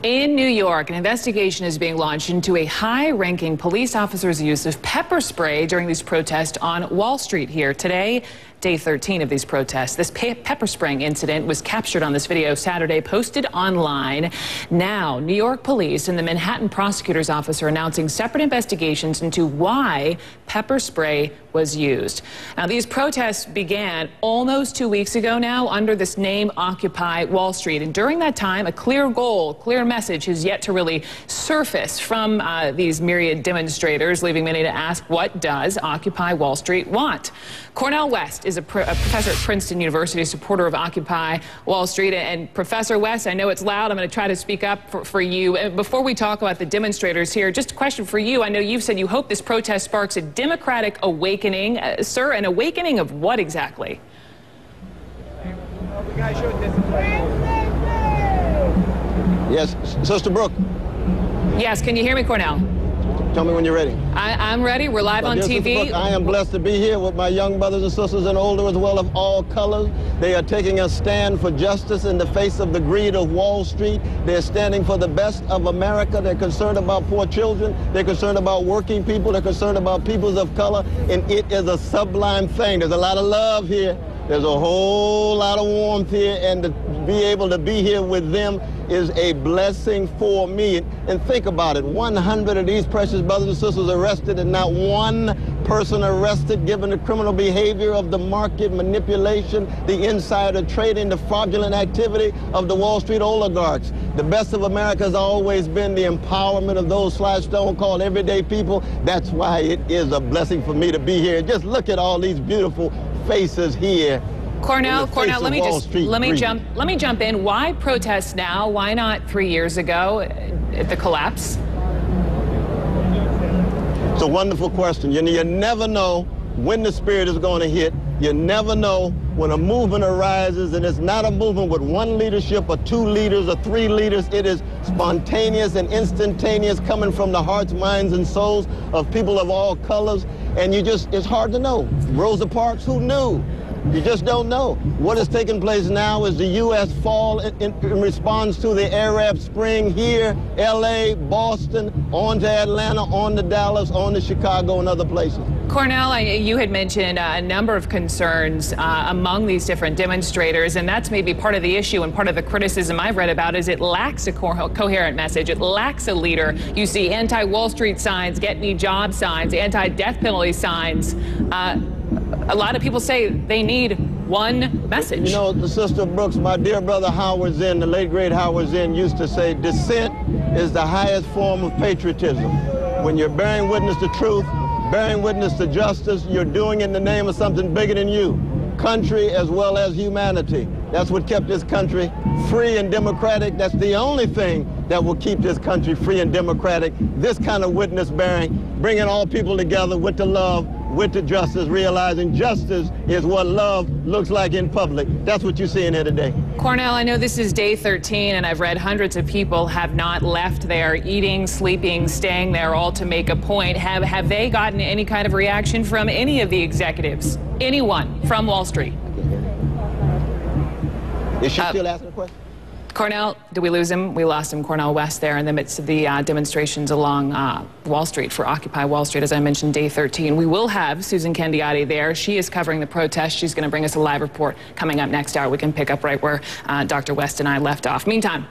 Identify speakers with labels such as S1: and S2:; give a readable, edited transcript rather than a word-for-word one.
S1: In New York, an investigation is being launched into a high-ranking police officer's use of pepper spray during these protests on Wall Street here. Today, day 13 of these protests. This pepper spraying incident was captured on this video Saturday, posted online. Now, New York police and the Manhattan prosecutor's office are announcing separate investigations into why pepper spray was used. Now, these protests began almost 2 weeks ago now under this name Occupy Wall Street. And during that time, a clear goal, clear message has yet to really surface from these myriad demonstrators, leaving many to ask, what does Occupy Wall Street want? Cornel West is a professor at Princeton University, a supporter of Occupy Wall Street. And Professor West, I know it's loud. I'm going to try to speak up for you. And before we talk about the demonstrators here, just a question for you. I know you've said you hope this protest sparks a democratic awakening. Sir, an awakening of what exactly?
S2: Yes, Sister Brooke.
S1: Yes, can you hear me, Cornel?
S2: Tell me when you're ready.
S1: I'm ready. We're live on TV.
S2: Brooke, I am blessed to be here with my young brothers and sisters and older as well of all colors. They are taking a stand for justice in the face of the greed of Wall Street. They're standing for the best of America. They're concerned about poor children. They're concerned about working people. They're concerned about peoples of color. And it is a sublime thing. There's a lot of love here. There's a whole lot of warmth here, and to be able to be here with them is a blessing for me. And think about it, 100 of these precious brothers and sisters arrested and not one person arrested, given the criminal behavior of the market manipulation, the insider trading, the fraudulent activity of the Wall Street oligarchs. The best of America has always been the empowerment of those stone called everyday people. That's why it is a blessing for me to be here. Just look at all these beautiful faces here.
S1: Cornel, let me jump in. Why protest now? Why not 3 years ago at the collapse?
S2: It's a wonderful question. You never know when the spirit is going to hit. You never know when a movement arises, and it's not a movement with one leadership or two leaders or three leaders. It is spontaneous and instantaneous, coming from the hearts, minds, and souls of people of all colors. And it's hard to know. Rosa Parks, who knew? You just don't know. What is taking place now is the U.S. fall in response to the Arab Spring here, L.A., Boston, on to Atlanta, on to Dallas, on to Chicago, and other places.
S1: Cornel, you had mentioned a number of concerns among these different demonstrators, and that's maybe part of the issue and part of the criticism I've read about is it lacks a coherent message. It lacks a leader. You see anti-Wall Street signs, get me job signs, anti-death penalty signs. A lot of people say they need one message. You know,
S2: the Sister Brooks, my dear brother Howard Zinn, the late great Howard Zinn, used to say, dissent is the highest form of patriotism. When you're bearing witness to truth, bearing witness to justice, you're doing it in the name of something bigger than you, country as well as humanity. That's what kept this country free and democratic. That's the only thing that will keep this country free and democratic. This kind of witness bearing, bringing all people together with the love, with the justice, realizing justice is what love looks like in public. That's what you're seeing here today.
S1: Cornel, I know this is day 13, and I've read hundreds of people have not left there, eating, sleeping, staying there, all to make a point. Have they gotten any kind of reaction from any of the executives? Anyone from Wall Street?
S2: Is she still asking a question?
S1: Cornel, did we lose him? We lost him, Cornel West, there in the midst of the demonstrations along Wall Street for Occupy Wall Street, as I mentioned, day 13. We will have Susan Candiati there. She is covering the protest. She's going to bring us a live report coming up next hour. We can pick up right where Dr. West and I left off. Meantime,